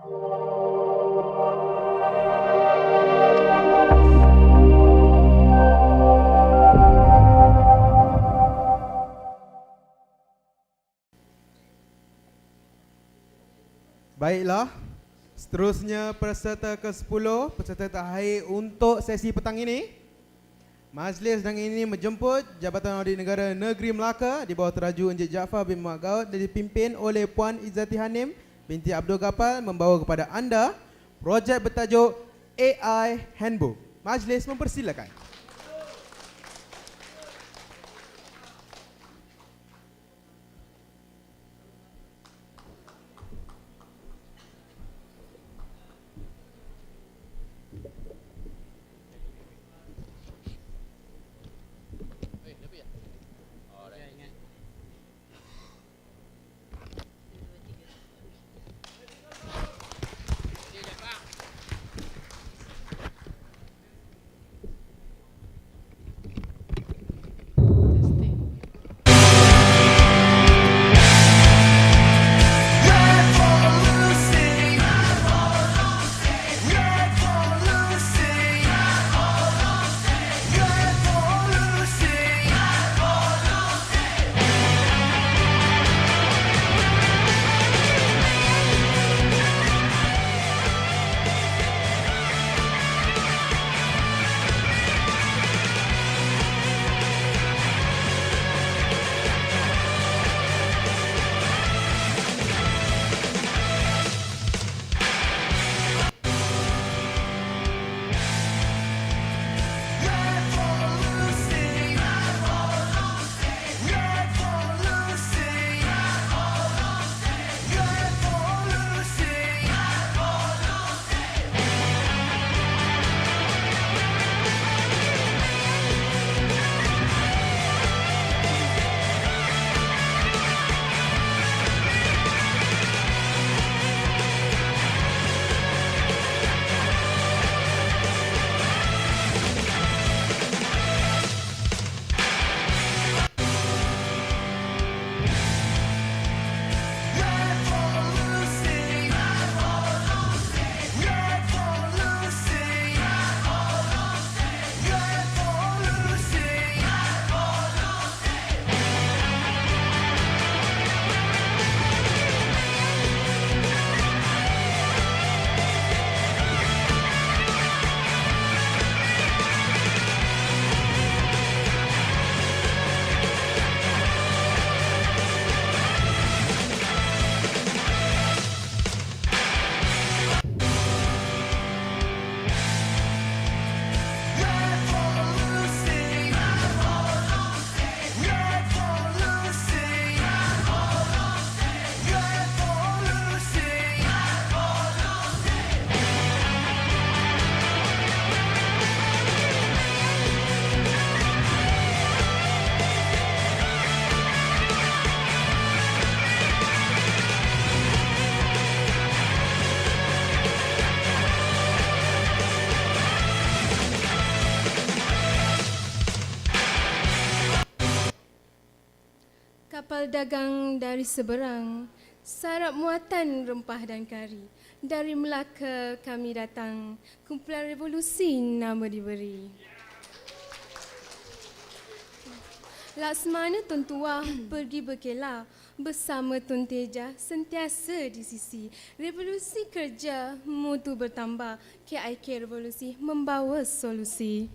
Baiklah, seterusnya peserta ke-10, peserta terakhir untuk sesi petang ini. Majlis dan ini menjemput Jabatan Audit Negara Negeri Melaka di bawah teraju Encik Jaafar bin Muhammad Gaud dan dipimpin oleh Puan Izzati Hanim binti Abdul Ghaffar membawa kepada anda projek bertajuk AI Handbook. Majlis mempersilakan. Kapal dagang dari seberang, sarap muatan rempah dan kari. Dari Melaka kami datang, kumpulan revolusi nama diberi. Laksmana Tun Tuah pergi berkelah, bersama Tun Teja sentiasa di sisi. Revolusi kerja mutu bertambah, KIK revolusi membawa solusi.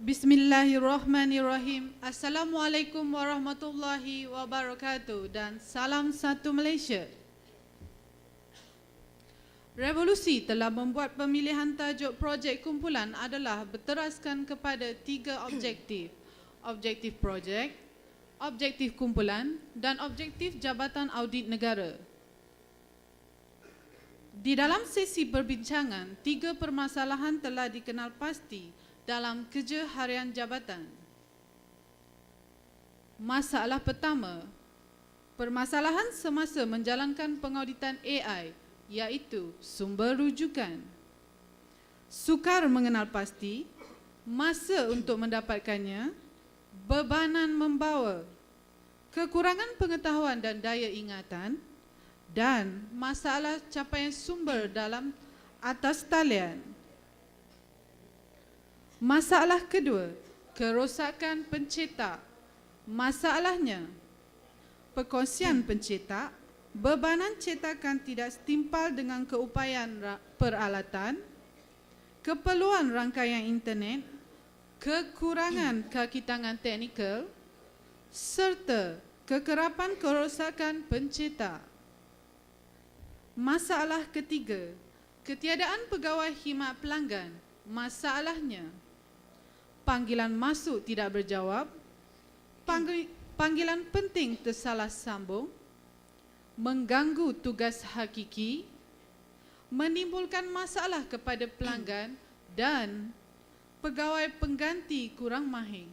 Bismillahirrahmanirrahim. Assalamualaikum warahmatullahi wabarakatuh dan salam satu Malaysia. Revolusi telah membuat pemilihan tajuk projek kumpulan adalah berteraskan kepada 3 objektif. Objektif projek, objektif kumpulan dan objektif Jabatan Audit Negara. Di dalam sesi perbincangan, 3 permasalahan telah dikenal pasti dalam kerja harian jabatan. Masalah pertama, permasalahan semasa menjalankan pengauditan AI, iaitu sumber rujukan. Sukar mengenal pasti, masa untuk mendapatkannya, bebanan membawa. kekurangan pengetahuan dan daya ingatan, dan masalah capaian sumber dalam atas talian. Masalah kedua, kerosakan pencetak. Masalahnya, perkongsian pencetak, bebanan cetakan tidak setimpal dengan keupayaan peralatan, keperluan rangkaian internet, kekurangan kaki tangan teknikal, serta kekerapan kerosakan pencetak. Masalah ketiga, ketiadaan pegawai khidmat pelanggan. Masalahnya, panggilan masuk tidak berjawab, panggilan penting tersalah sambung, mengganggu tugas hakiki, menimbulkan masalah kepada pelanggan dan pegawai pengganti kurang mahir.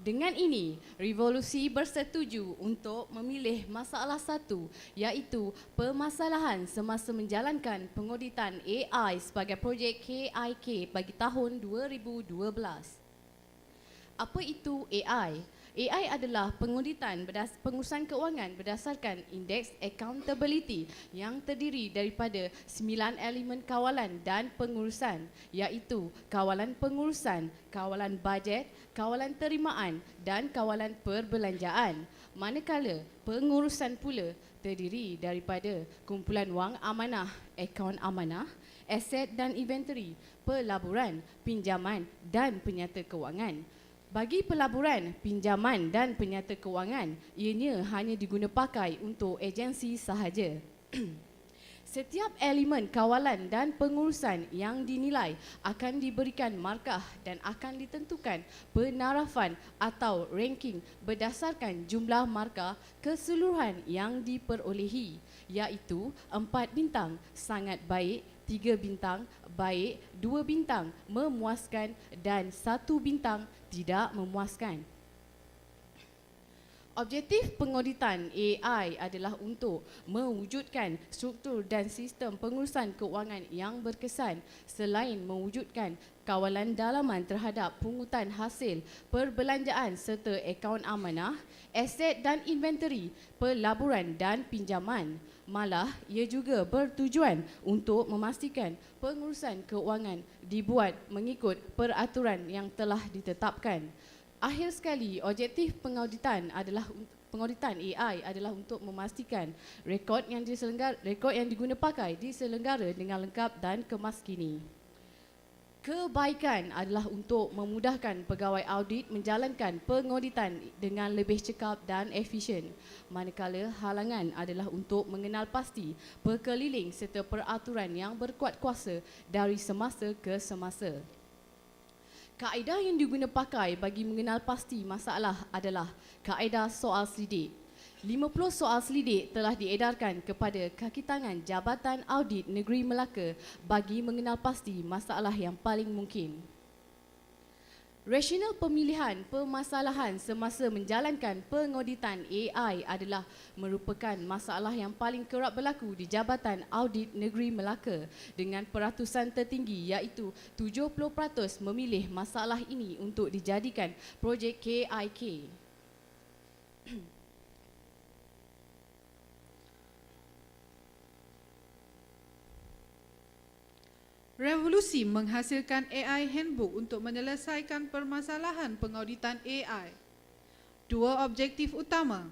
Dengan ini, Revolusi bersetuju untuk memilih masalah satu, iaitu permasalahan semasa menjalankan pengoditan AI sebagai projek KIK bagi tahun 2012. Apa itu AI? AI adalah pengoditan pengurusan keuangan berdasarkan Indeks Accountability yang terdiri daripada 9 elemen kawalan dan pengurusan, iaitu kawalan pengurusan, kawalan bajet, kawalan terimaan dan kawalan perbelanjaan. Manakala pengurusan pula terdiri daripada kumpulan wang amanah, akaun amanah, aset dan inventory, pelaburan, pinjaman dan penyata kewangan. Bagi pelaburan, pinjaman dan penyata kewangan, ianya hanya diguna pakai untuk agensi sahaja. Setiap elemen kawalan dan pengurusan yang dinilai akan diberikan markah dan akan ditentukan penarafan atau ranking berdasarkan jumlah markah keseluruhan yang diperolehi, iaitu 4 bintang, sangat baik, 3 bintang, baik, 2 bintang, memuaskan dan 1 bintang, tidak memuaskan. Objektif pengoditan AI adalah untuk mewujudkan struktur dan sistem pengurusan keuangan yang berkesan selain mewujudkan kawalan dalaman terhadap pungutan hasil perbelanjaan serta akaun amanah, aset dan inventory, pelaburan dan pinjaman. Malah, ia juga bertujuan untuk memastikan pengurusan keuangan dibuat mengikut peraturan yang telah ditetapkan. Akhir sekali, objektif pengauditan AI adalah untuk memastikan rekod yang diguna pakai diselenggara dengan lengkap dan kemas kini. Kebaikan adalah untuk memudahkan pegawai audit menjalankan pengauditan dengan lebih cekap dan efisien, manakala halangan adalah untuk mengenal pasti perkeliling serta peraturan yang berkuat kuasa dari semasa ke semasa. Kaedah yang diguna pakai bagi mengenal pasti masalah adalah kaedah soal selidik. 50 soal selidik telah diedarkan kepada kaki tangan Jabatan Audit Negeri Melaka bagi mengenal pasti masalah yang paling mungkin. Rasional pemilihan permasalahan semasa menjalankan pengauditan AI adalah merupakan masalah yang paling kerap berlaku di Jabatan Audit Negeri Melaka dengan peratusan tertinggi iaitu 70% memilih masalah ini untuk dijadikan projek KIK. Revolusi menghasilkan AI Handbook untuk menyelesaikan permasalahan pengauditan AI. 2 objektif utama,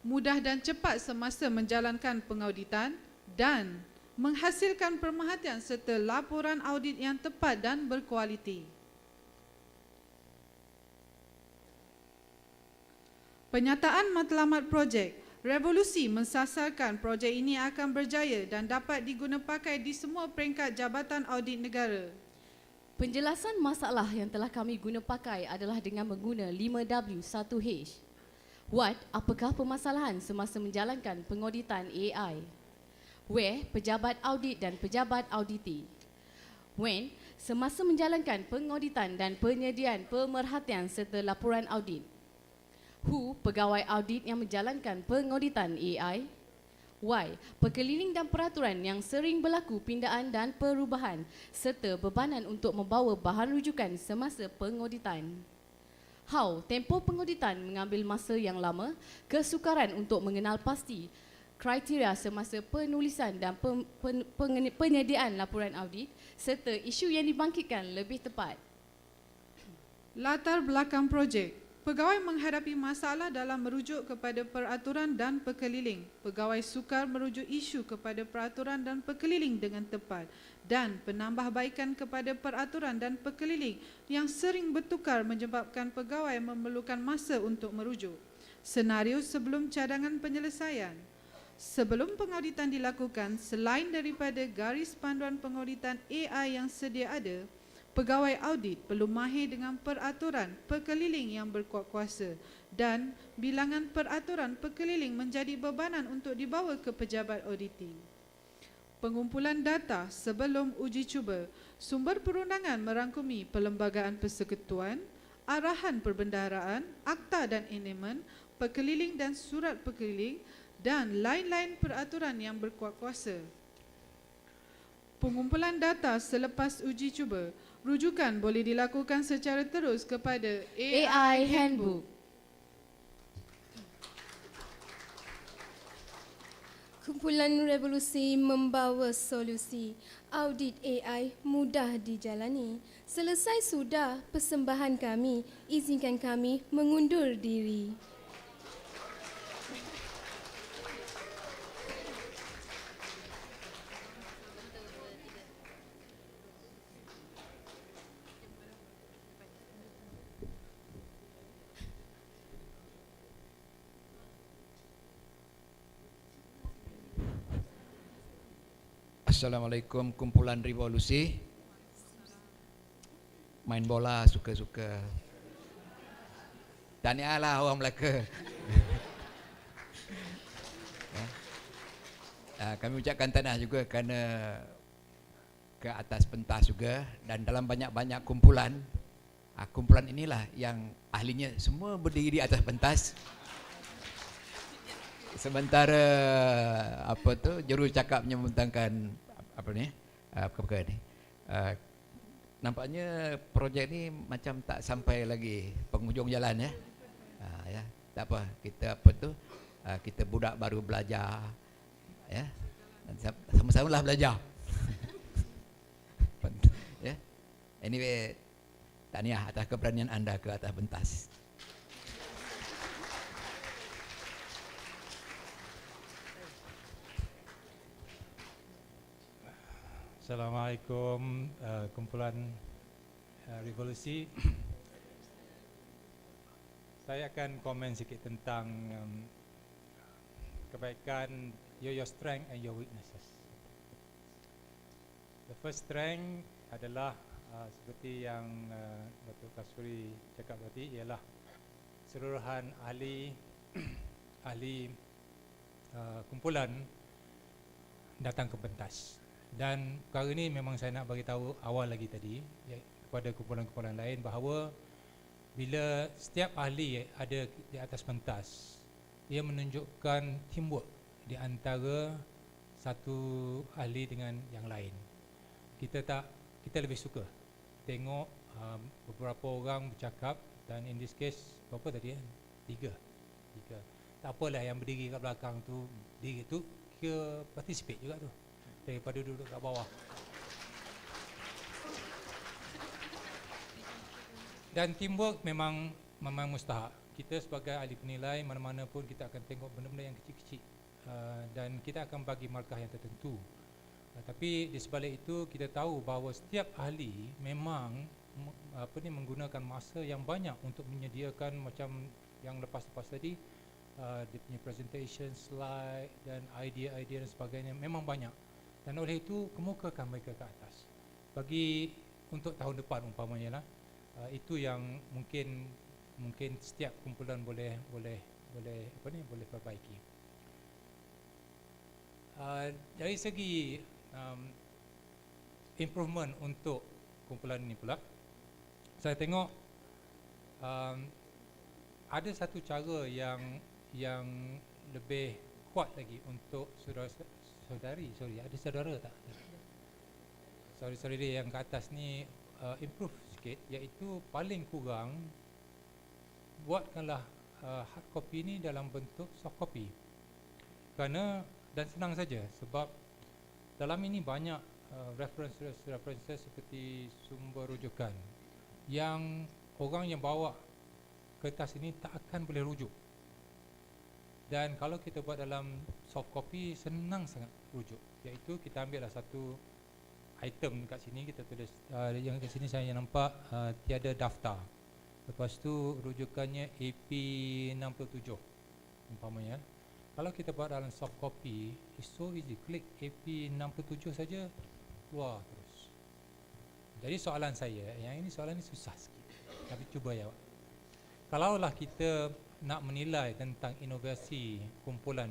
mudah dan cepat semasa menjalankan pengauditan dan menghasilkan pemerhatian serta laporan audit yang tepat dan berkualiti. Penyataan matlamat projek. Revolusi mensasarkan projek ini akan berjaya dan dapat diguna pakai di semua peringkat Jabatan Audit Negara. Penjelasan masalah yang telah kami guna pakai adalah dengan mengguna 5W1H. What, apakah permasalahan semasa menjalankan pengauditan AI? Where, pejabat audit dan pejabat auditi. When, semasa menjalankan pengauditan dan penyediaan pemerhatian serta laporan audit. Who, pegawai audit yang menjalankan pengauditan AI. Why, perkeliling dan peraturan yang sering berlaku pindaan dan perubahan serta bebanan untuk membawa bahan rujukan semasa pengauditan. How tempoh pengoditan mengambil masa yang lama, kesukaran untuk mengenal pasti kriteria semasa penulisan dan penyediaan laporan audit serta isu yang dibangkitkan lebih tepat. Latar belakang projek. Pegawai menghadapi masalah dalam merujuk kepada peraturan dan pekeliling. Pegawai sukar merujuk isu kepada peraturan dan pekeliling dengan tepat dan penambahbaikan kepada peraturan dan pekeliling yang sering bertukar menyebabkan pegawai memerlukan masa untuk merujuk. Senario sebelum cadangan penyelesaian. Sebelum pengauditan dilakukan, selain daripada garis panduan pengauditan AI yang sedia ada, pegawai audit perlu mahir dengan peraturan pekeliling yang berkuat kuasa dan bilangan peraturan pekeliling menjadi bebanan untuk dibawa ke pejabat auditing. Pengumpulan data sebelum uji cuba. Sumber perundangan merangkumi perlembagaan persekutuan, arahan perbendaharaan, akta dan enemen, pekeliling dan surat pekeliling dan lain-lain peraturan yang berkuat kuasa. Pengumpulan data selepas uji cuba. Rujukan boleh dilakukan secara terus kepada AI Handbook. Kumpulan revolusi membawa solusi. Audit AI mudah dijalani. Selesai sudah persembahan kami. Izinkan kami mengundur diri. Assalamualaikum kumpulan revolusi. Main bola suka-suka. Tahniahlah orang Melaka. Kami ucapkan tahniah juga kerana ke atas pentas juga dan dalam banyak-banyak kumpulan. Kumpulan inilah yang ahlinya semua berdiri di atas pentas. Sementara jurucakapnya membentangkan nampaknya projek ni macam tak sampai lagi penghujung jalan ya. Ya, tak apa, kita budak baru belajar ya. Sama-sama lah belajar. Ya. Anyway, tahniah atas keberanian anda ke atas pentas. Assalamualaikum kumpulan revolusi. Saya akan komen sikit tentang kebaikan your strength and your weaknesses. The first strength adalah seperti yang Dr. Kasuri cakap tadi, ialah seluruhan ahli kumpulan datang ke pentas. Dan perkara ini memang saya nak bagi tahu awal lagi tadi kepada kumpulan-kumpulan lain bahawa bila setiap ahli ada di atas pentas, ia menunjukkan teamwork di antara satu ahli dengan yang lain. Kita lebih suka tengok beberapa orang bercakap, dan in this case berapa tadi tiga. Tak apalah yang berdiri kat belakang tu, diri tu kira participate juga tu daripada duduk kat bawah. Dan teamwork memang mustahak. Kita sebagai ahli penilai, mana-mana pun kita akan tengok benda-benda yang kecil-kecil dan kita akan bagi markah yang tertentu. Tapi di sebalik itu kita tahu bahawa setiap ahli memang menggunakan masa yang banyak untuk menyediakan macam yang lepas-lepas tadi, dia punya presentation, slide dan idea-idea dan sebagainya memang banyak. Dan oleh itu kemukakan mereka ke atas. Bagi untuk tahun depan umpamanya lah, itu yang mungkin setiap kumpulan boleh perbaiki. Dari segi improvement untuk kumpulan ini pula, saya tengok ada satu cara yang lebih kuat lagi untuk ada saudara tak? Saudara yang ke atas ni improve sikit, iaitu paling kurang buatkanlah hard copy ni dalam bentuk soft copy. Kerana dan senang saja sebab dalam ini banyak references seperti sumber rujukan yang orang yang bawa kertas ini tak akan boleh rujuk. Dan kalau kita buat dalam soft copy, senang sangat rujuk. Iaitu kita ambillah satu item dekat sini, kita tulis yang di sini saya nampak tiada daftar. Lepas tu rujukannya AP67 umpamanya. Kalau kita buat dalam soft copy, it's so easy. Klik AP67 saja, keluar terus. Jadi soalan saya, yang ini soalan ni susah sikit, tapi cuba jawab. Kalaulah kita nak menilai tentang inovasi kumpulan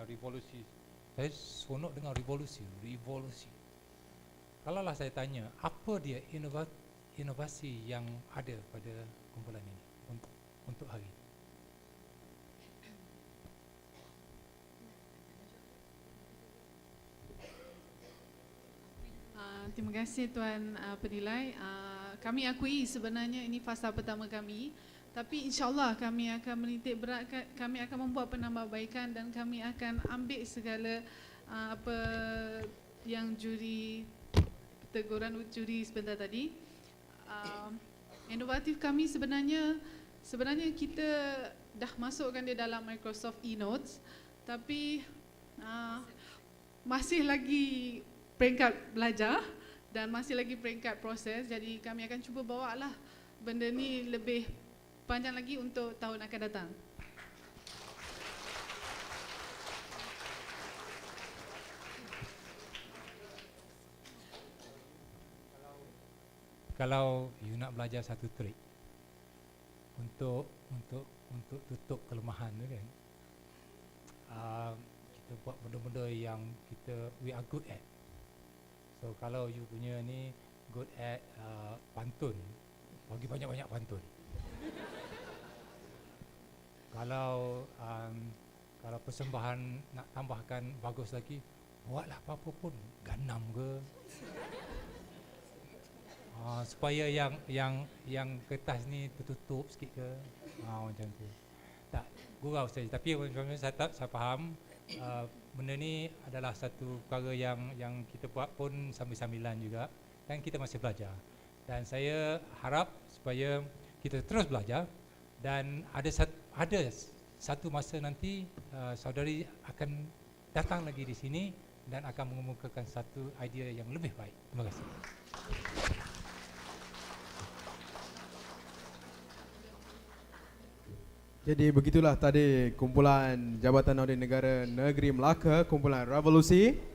revolusi, saya seronok dengar revolusi. Kalaulah saya tanya, apa dia inovasi yang ada pada kumpulan ini untuk hari ini? Terima kasih Tuan Penilai. Kami akui sebenarnya ini fasa pertama kami, tapi insyaAllah kami akan menitik beratkan, kami akan membuat penambahbaikan dan kami akan ambil segala apa yang teguran juri sebentar tadi. Inovatif kami sebenarnya kita dah masukkan dia dalam Microsoft eNotes, tapi masih lagi peringkat belajar dan masih lagi peringkat proses. Jadi kami akan cuba bawa lah benda ni lebih panjang lagi untuk tahun akan datang. Kalau you nak belajar satu trik untuk tutup kelemahan tu kan, kita buat benda-benda yang we are good at. So kalau you punya ni good at pantun, bagi banyak-banyak pantun. Kalau persembahan nak tambahkan bagus lagi, buatlah apa-apa pun, ganam ke. Supaya yang kertas ni tertutup sikit ke, macam tu. Tak, gurau saja. Tapi saya faham benda ni adalah satu perkara yang kita buat pun sambil-sambilan juga, dan kita masih belajar. Dan saya harap supaya kita terus belajar, dan ada satu masa nanti saudari akan datang lagi di sini dan akan mengemukakan satu idea yang lebih baik. Terima kasih. Jadi begitulah tadi kumpulan Jabatan Audit Negara Negeri Melaka, kumpulan Revolusi.